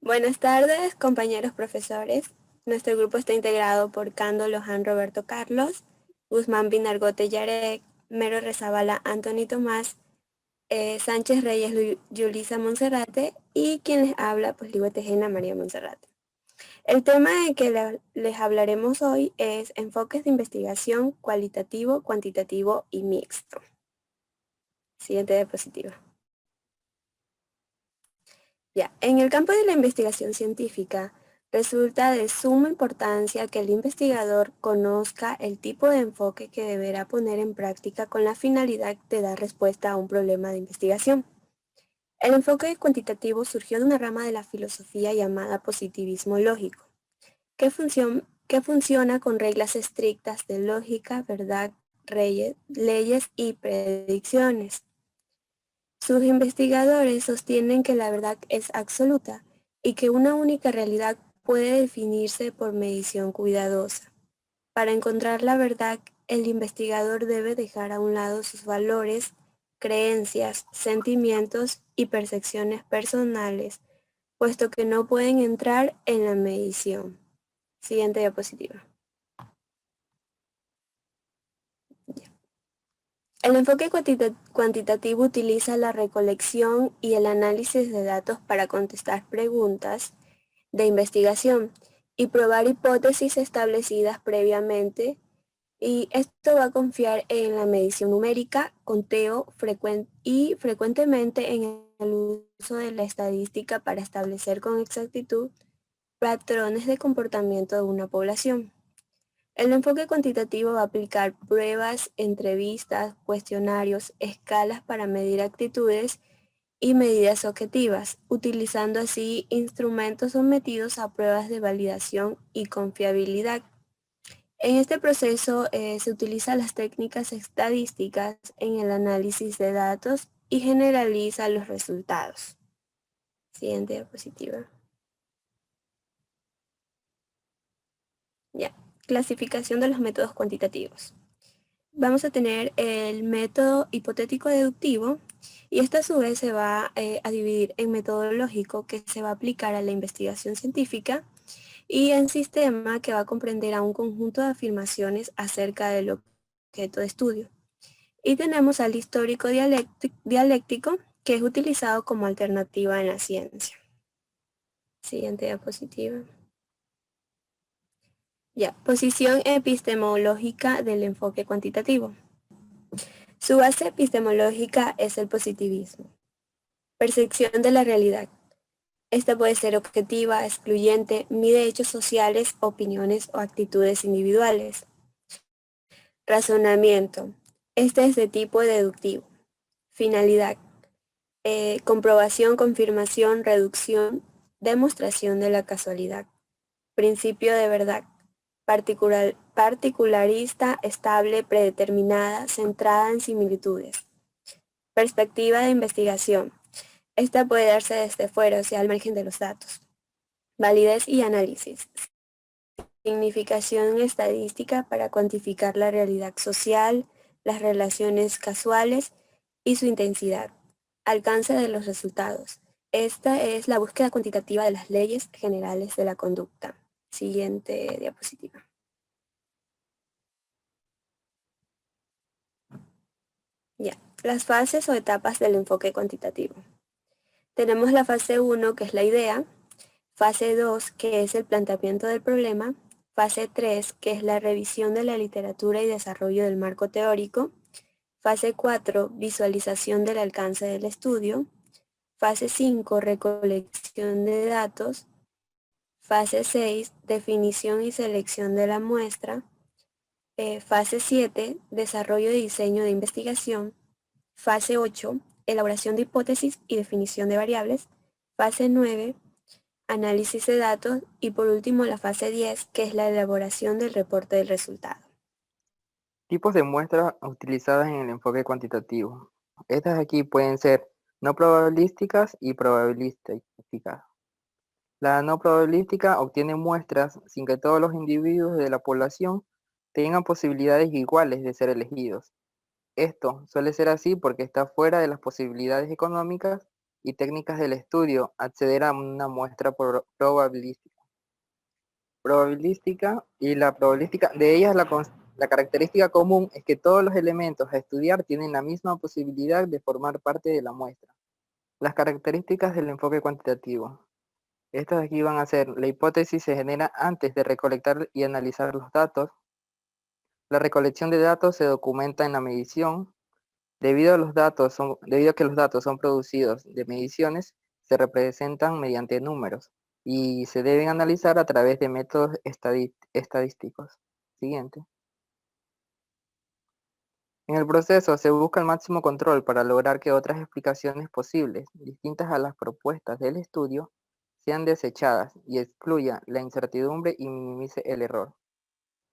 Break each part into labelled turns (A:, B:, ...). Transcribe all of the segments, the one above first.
A: Buenas tardes, compañeros profesores. Nuestro grupo está integrado por Cando Lohan Roberto Carlos, Guzmán Binargote Yarek, Mero Rezabala Anthony Tomás, Sánchez Reyes Yulisa Monserrate y quien les habla, pues Ligo Tejena María Monserrate. El tema de que les hablaremos hoy es enfoques de investigación cualitativo, cuantitativo y mixto. Siguiente diapositiva. Ya, en el campo de la investigación científica, resulta de suma importancia que el investigador conozca el tipo de enfoque que deberá poner en práctica con la finalidad de dar respuesta a un problema de investigación. El enfoque cuantitativo surgió de una rama de la filosofía llamada positivismo lógico, que funciona con reglas estrictas de lógica, verdad, leyes y predicciones. Sus investigadores sostienen que la verdad es absoluta y que una única realidad puede definirse por medición cuidadosa. Para encontrar la verdad, el investigador debe dejar a un lado sus valores, creencias, sentimientos y percepciones personales, puesto que no pueden entrar en la medición. Siguiente diapositiva. El enfoque cuantitativo utiliza la recolección y el análisis de datos para contestar preguntas de investigación y probar hipótesis establecidas previamente, y esto va a confiar en la medición numérica, conteo y frecuentemente en el uso de la estadística para establecer con exactitud patrones de comportamiento de una población. El enfoque cuantitativo va a aplicar pruebas, entrevistas, cuestionarios, escalas para medir actitudes y medidas objetivas, utilizando así instrumentos sometidos a pruebas de validación y confiabilidad. En este proceso se utilizan las técnicas estadísticas en el análisis de datos y generaliza los resultados. Siguiente diapositiva. Ya, clasificación de los métodos cuantitativos. Vamos a tener el método hipotético deductivo y esta a su vez se va a dividir en metodológico, que se va a aplicar a la investigación científica, y en sistema, que va a comprender a un conjunto de afirmaciones acerca del objeto de estudio. Y tenemos al histórico dialéctico, que es utilizado como alternativa en la ciencia. Siguiente diapositiva. Ya, posición epistemológica del enfoque cuantitativo. Su base epistemológica es el positivismo. Percepción de la realidad. Esta puede ser objetiva, excluyente, mide hechos sociales, opiniones o actitudes individuales. Razonamiento. Este es de tipo deductivo. Finalidad. Comprobación, confirmación, reducción, demostración de la casualidad. Principio de verdad. Particularista, estable, predeterminada, centrada en similitudes. Perspectiva de investigación. Esta puede darse desde fuera, o sea, al margen de los datos. Validez y análisis. Significación estadística para cuantificar la realidad social, las relaciones casuales y su intensidad. Alcance de los resultados. Esta es la búsqueda cuantitativa de las leyes generales de la conducta. Siguiente diapositiva. Ya, las fases o etapas del enfoque cuantitativo. Tenemos la fase 1, que es la idea, fase 2, que es el planteamiento del problema, fase 3, que es la revisión de la literatura y desarrollo del marco teórico, fase 4, visualización del alcance del estudio, fase 5, recolección de datos, fase 6, definición y selección de la muestra, fase 7, desarrollo y diseño de investigación, fase 8, elaboración de hipótesis y definición de variables, fase 9, análisis de datos y por último la fase 10, que es la elaboración del reporte del resultado.
B: Tipos de muestras utilizadas en el enfoque cuantitativo. Estas aquí pueden ser no probabilísticas y probabilísticas. La no probabilística obtiene muestras sin que todos los individuos de la población tengan posibilidades iguales de ser elegidos. Esto suele ser así porque está fuera de las posibilidades económicas y técnicas del estudio, acceder a una muestra probabilística. Y la probabilística, de ellas la característica común es que todos los elementos a estudiar tienen la misma posibilidad de formar parte de la muestra. Las características del enfoque cuantitativo. Estas de aquí van a ser: la hipótesis se genera antes de recolectar y analizar los datos. La recolección de datos se documenta en la medición. Debido a que los datos son producidos de mediciones, se representan mediante números y se deben analizar a través de métodos estadísticos. Siguiente. En el proceso se busca el máximo control para lograr que otras explicaciones posibles, distintas a las propuestas del estudio, sean desechadas y excluya la incertidumbre y minimice el error.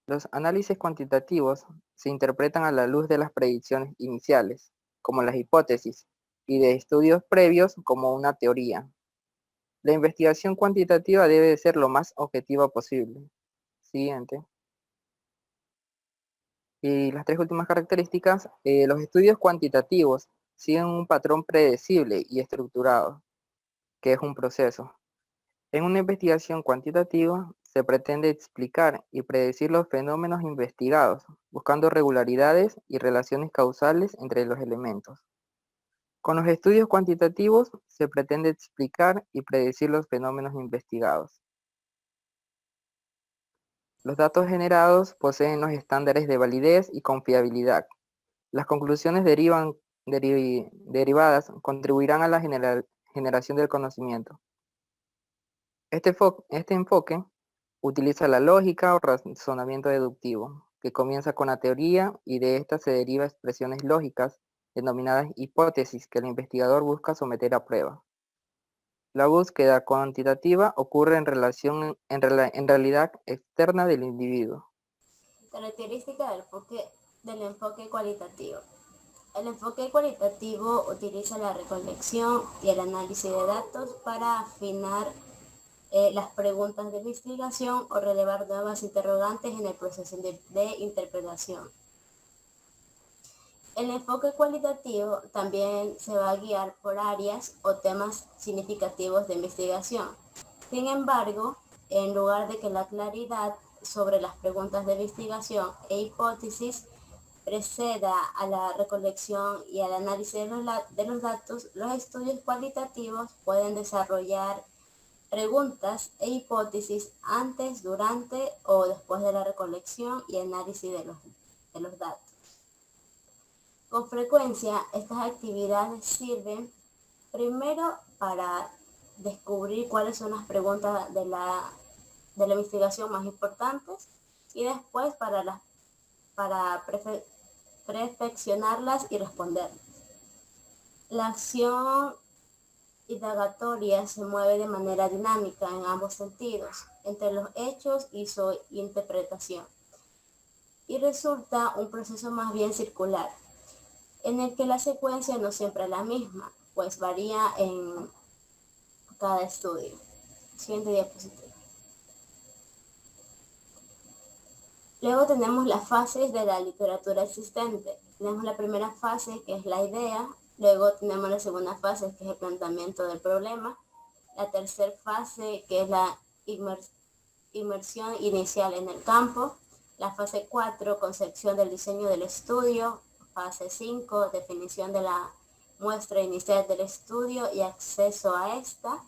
B: Los análisis cuantitativos se interpretan a la luz de las predicciones iniciales, como las hipótesis, y de estudios previos como una teoría. La investigación cuantitativa debe ser lo más objetiva posible. Siguiente. Y las tres últimas características: los estudios cuantitativos siguen un patrón predecible y estructurado, que es un proceso. En una investigación cuantitativa se pretende explicar y predecir los fenómenos investigados, buscando regularidades y relaciones causales entre los elementos. Con los estudios cuantitativos se pretende explicar y predecir los fenómenos investigados. Los datos generados poseen los estándares de validez y confiabilidad. Las conclusiones derivadas contribuirán a la generación del conocimiento. Este enfoque utiliza la lógica o razonamiento deductivo, que comienza con la teoría y de esta se deriva expresiones lógicas denominadas hipótesis que el investigador busca someter a prueba. La búsqueda cuantitativa ocurre en realidad externa del individuo.
C: Característica del enfoque cualitativo. El enfoque cualitativo utiliza la recolección y el análisis de datos para afinar las preguntas de investigación o relevar nuevas interrogantes en el proceso de interpretación. El enfoque cualitativo también se va a guiar por áreas o temas significativos de investigación. Sin embargo, en lugar de que la claridad sobre las preguntas de investigación e hipótesis preceda a la recolección y al análisis de los datos, los estudios cualitativos pueden desarrollar preguntas e hipótesis antes, durante o después de la recolección y análisis de los datos. Con frecuencia, estas actividades sirven primero para descubrir cuáles son las preguntas de la investigación más importantes y después para perfeccionarlas y responderlas. La acción indagatoria se mueve de manera dinámica en ambos sentidos, entre los hechos y su interpretación, y resulta un proceso más bien circular, en el que la secuencia no siempre es la misma, pues varía en cada estudio. Siguiente diapositiva. Luego tenemos las fases de la literatura existente. Tenemos la primera fase, que es la idea. Luego tenemos la segunda fase, que es el planteamiento del problema. La tercera fase, que es la inmersión inicial en el campo. La fase 4, concepción del diseño del estudio. Fase 5, definición de la muestra inicial del estudio y acceso a esta.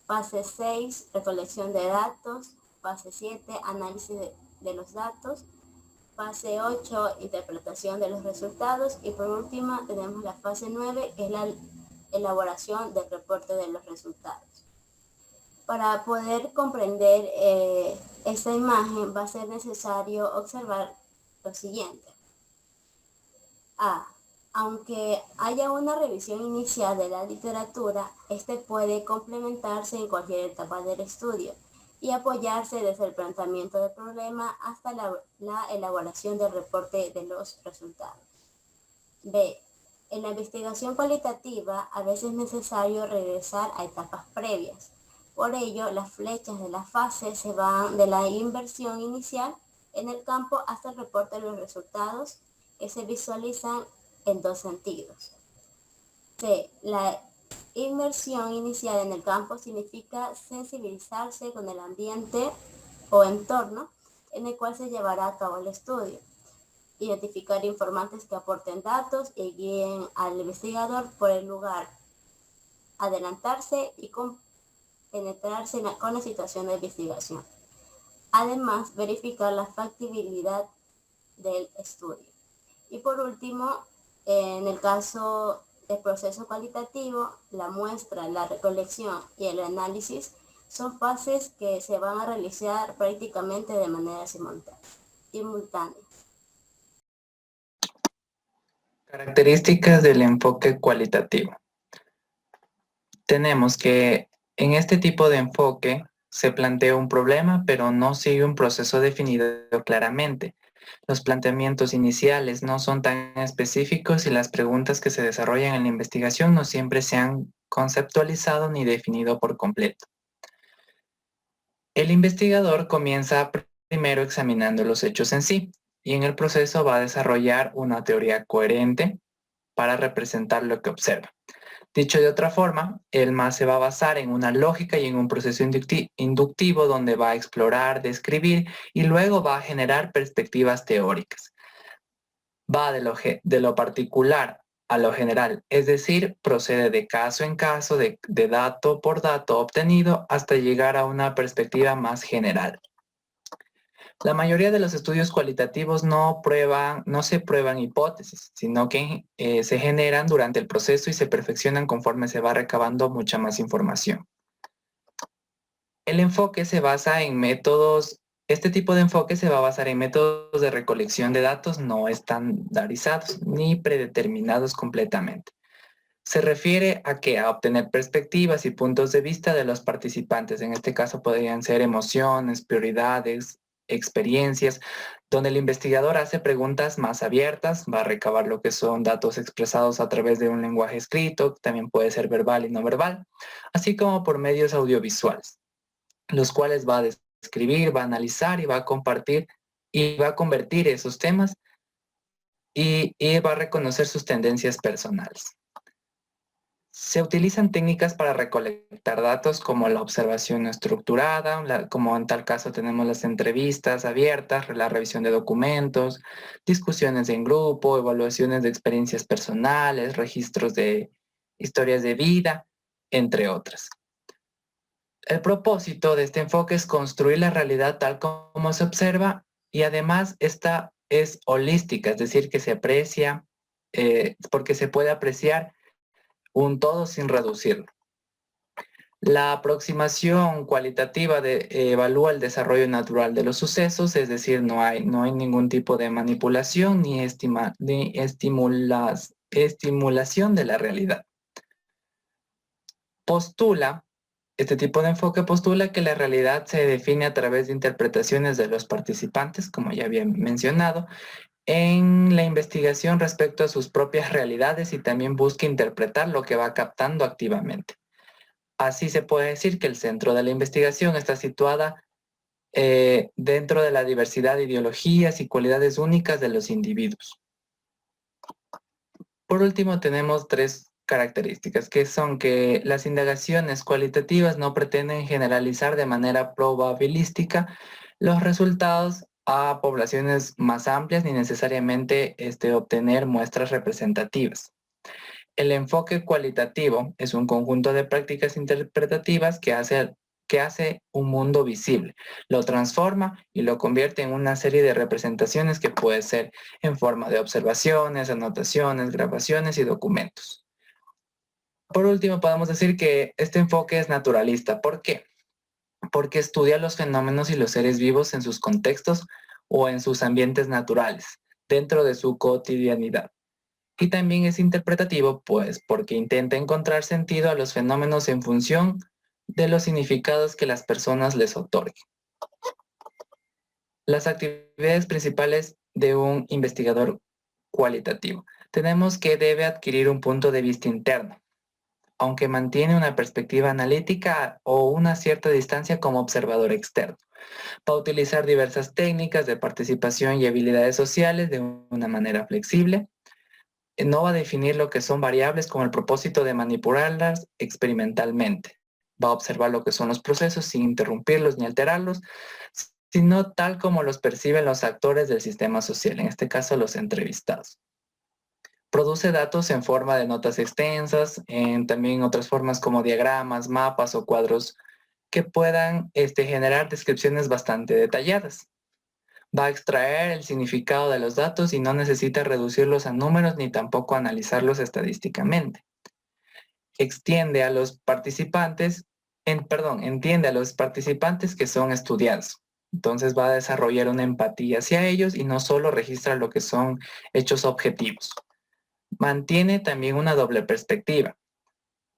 C: Fase 6, recolección de datos. Fase 7, análisis de los datos. Fase 8, interpretación de los resultados. Y por último tenemos la fase 9, que es la elaboración del reporte de los resultados. Para poder comprender esta imagen va a ser necesario observar lo siguiente. Aunque haya una revisión inicial de la literatura, este puede complementarse en cualquier etapa del estudio y apoyarse desde el planteamiento del problema hasta la elaboración del reporte de los resultados. B. En la investigación cualitativa a veces es necesario regresar a etapas previas. Por ello, las flechas de la fase se van de la inversión inicial en el campo hasta el reporte de los resultados, que se visualizan en dos sentidos. C. La Inmersión inicial en el campo significa sensibilizarse con el ambiente o entorno en el cual se llevará a cabo el estudio. Identificar informantes que aporten datos y guíen al investigador por el lugar. Adelantarse y penetrarse con la situación de investigación. Además, verificar la factibilidad del estudio. Y por último, en el caso del proceso cualitativo, la muestra, la recolección y el análisis son fases que se van a realizar prácticamente de manera simultánea.
D: Características del enfoque cualitativo. Tenemos que en este tipo de enfoque se plantea un problema, pero no sigue un proceso definido claramente. Los planteamientos iniciales no son tan específicos y las preguntas que se desarrollan en la investigación no siempre se han conceptualizado ni definido por completo. El investigador comienza primero examinando los hechos en sí y en el proceso va a desarrollar una teoría coherente para representar lo que observa. Dicho de otra forma, el MAS se va a basar en una lógica y en un proceso inductivo donde va a explorar, describir y luego va a generar perspectivas teóricas. Va de lo particular a lo general, es decir, procede de caso en caso, de dato por dato obtenido hasta llegar a una perspectiva más general. La mayoría de los estudios cualitativos no se prueban hipótesis, sino que se generan durante el proceso y se perfeccionan conforme se va recabando mucha más información. El enfoque se basa en métodos, este tipo de enfoque se va a basar en métodos de recolección de datos no estandarizados ni predeterminados completamente. Se refiere a obtener perspectivas y puntos de vista de los participantes. En este caso podrían ser emociones, prioridades, experiencias, donde el investigador hace preguntas más abiertas, va a recabar lo que son datos expresados a través de un lenguaje escrito, también puede ser verbal y no verbal, así como por medios audiovisuales, los cuales va a describir, va a analizar y va a compartir y va a convertir esos temas y va a reconocer sus tendencias personales. Se utilizan técnicas para recolectar datos como la observación estructurada, como en tal caso tenemos las entrevistas abiertas, la revisión de documentos, discusiones en grupo, evaluaciones de experiencias personales, registros de historias de vida, entre otras. El propósito de este enfoque es construir la realidad tal como se observa y además esta es holística, es decir, que se aprecia, porque se puede apreciar un todo sin reducirlo. La aproximación cualitativa evalúa el desarrollo natural de los sucesos, es decir, no hay ningún tipo de manipulación ni estimulación de la realidad. Este tipo de enfoque postula que la realidad se define a través de interpretaciones de los participantes, como ya había mencionado, en la investigación respecto a sus propias realidades y también busca interpretar lo que va captando activamente. Así se puede decir que el centro de la investigación está situada dentro de la diversidad de ideologías y cualidades únicas de los individuos. Por último, tenemos tres características, que son que las indagaciones cualitativas no pretenden generalizar de manera probabilística los resultados a poblaciones más amplias ni necesariamente obtener muestras representativas. El enfoque cualitativo es un conjunto de prácticas interpretativas que hace un mundo visible, lo transforma y lo convierte en una serie de representaciones que puede ser en forma de observaciones, anotaciones, grabaciones y documentos. Por último, podemos decir que este enfoque es naturalista. ¿Por qué? Porque estudia los fenómenos y los seres vivos en sus contextos o en sus ambientes naturales, dentro de su cotidianidad. Y también es interpretativo, pues, porque intenta encontrar sentido a los fenómenos en función de los significados que las personas les otorguen. Las actividades principales de un investigador cualitativo. Tenemos que debe adquirir un punto de vista interno, aunque mantiene una perspectiva analítica o una cierta distancia como observador externo. Va a utilizar diversas técnicas de participación y habilidades sociales de una manera flexible. no va a definir lo que son variables con el propósito de manipularlas experimentalmente. Va a observar lo que son los procesos sin interrumpirlos ni alterarlos, sino tal como los perciben los actores del sistema social, en este caso los entrevistados. Produce datos en forma de notas extensas, también otras formas como diagramas, mapas o cuadros que puedan generar descripciones bastante detalladas. Va a extraer el significado de los datos y no necesita reducirlos a números ni tampoco analizarlos estadísticamente. Entiende a los participantes que son estudiados. Entonces va a desarrollar una empatía hacia ellos y no solo registra lo que son hechos objetivos. Mantiene también una doble perspectiva,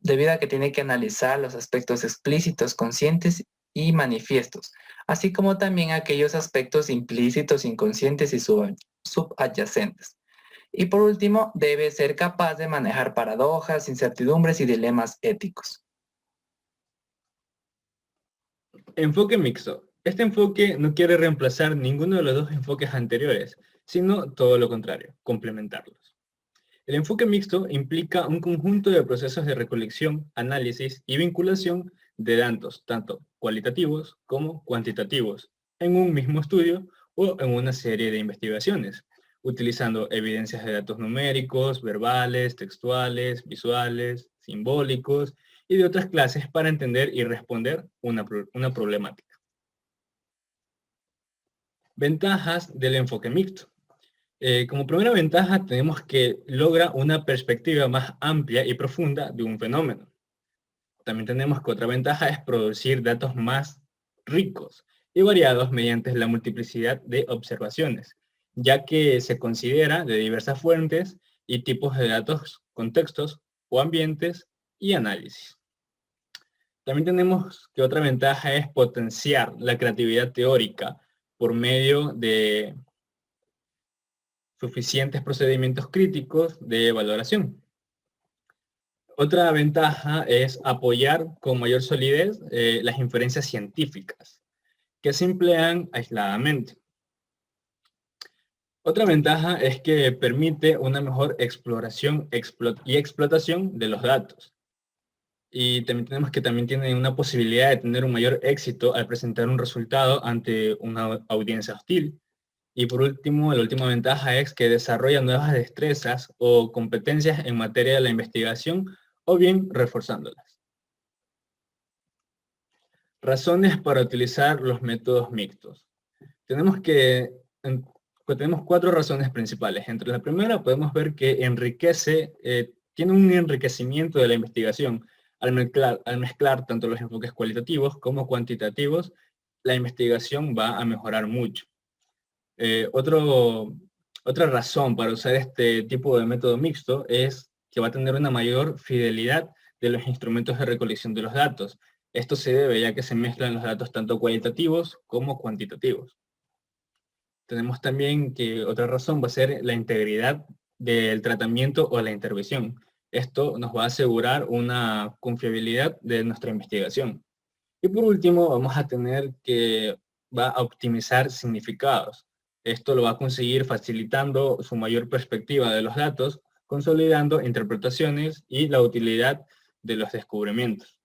D: debido a que tiene que analizar los aspectos explícitos, conscientes y manifiestos, así como también aquellos aspectos implícitos, inconscientes y subyacentes. Y por último, debe ser capaz de manejar paradojas, incertidumbres y dilemas éticos.
E: Enfoque mixto. Este enfoque no quiere reemplazar ninguno de los dos enfoques anteriores, sino todo lo contrario, complementarlos. El enfoque mixto implica un conjunto de procesos de recolección, análisis y vinculación de datos, tanto cualitativos como cuantitativos, en un mismo estudio o en una serie de investigaciones, utilizando evidencias de datos numéricos, verbales, textuales, visuales, simbólicos y de otras clases para entender y responder una problemática. Ventajas del enfoque mixto. Como primera ventaja tenemos que logra una perspectiva más amplia y profunda de un fenómeno. También tenemos que otra ventaja es producir datos más ricos y variados mediante la multiplicidad de observaciones, ya que se considera de diversas fuentes y tipos de datos, contextos o ambientes y análisis. También tenemos que otra ventaja es potenciar la creatividad teórica por medio de suficientes procedimientos críticos de valoración. Otra ventaja es apoyar con mayor solidez las inferencias científicas, que se emplean aisladamente. Otra ventaja es que permite una mejor exploración y explotación de los datos. Y también tenemos que también tiene una posibilidad de tener un mayor éxito al presentar un resultado ante una audiencia hostil. Y por último, la última ventaja es que desarrolla nuevas destrezas o competencias en materia de la investigación o bien reforzándolas. Razones para utilizar los métodos mixtos. Tenemos 4 razones principales. Entre la primera podemos ver que tiene un enriquecimiento de la investigación. Al mezclar tanto los enfoques cualitativos como cuantitativos, la investigación va a mejorar mucho. Otra razón para usar este tipo de método mixto es que va a tener una mayor fidelidad de los instrumentos de recolección de los datos. Esto se debe ya que se mezclan los datos tanto cualitativos como cuantitativos. Tenemos también que otra razón va a ser la integridad del tratamiento o la intervención. Esto nos va a asegurar una confiabilidad de nuestra investigación. Y por último, vamos a tener que va a optimizar significados. Esto lo va a conseguir facilitando su mayor perspectiva de los datos, consolidando interpretaciones y la utilidad de los descubrimientos.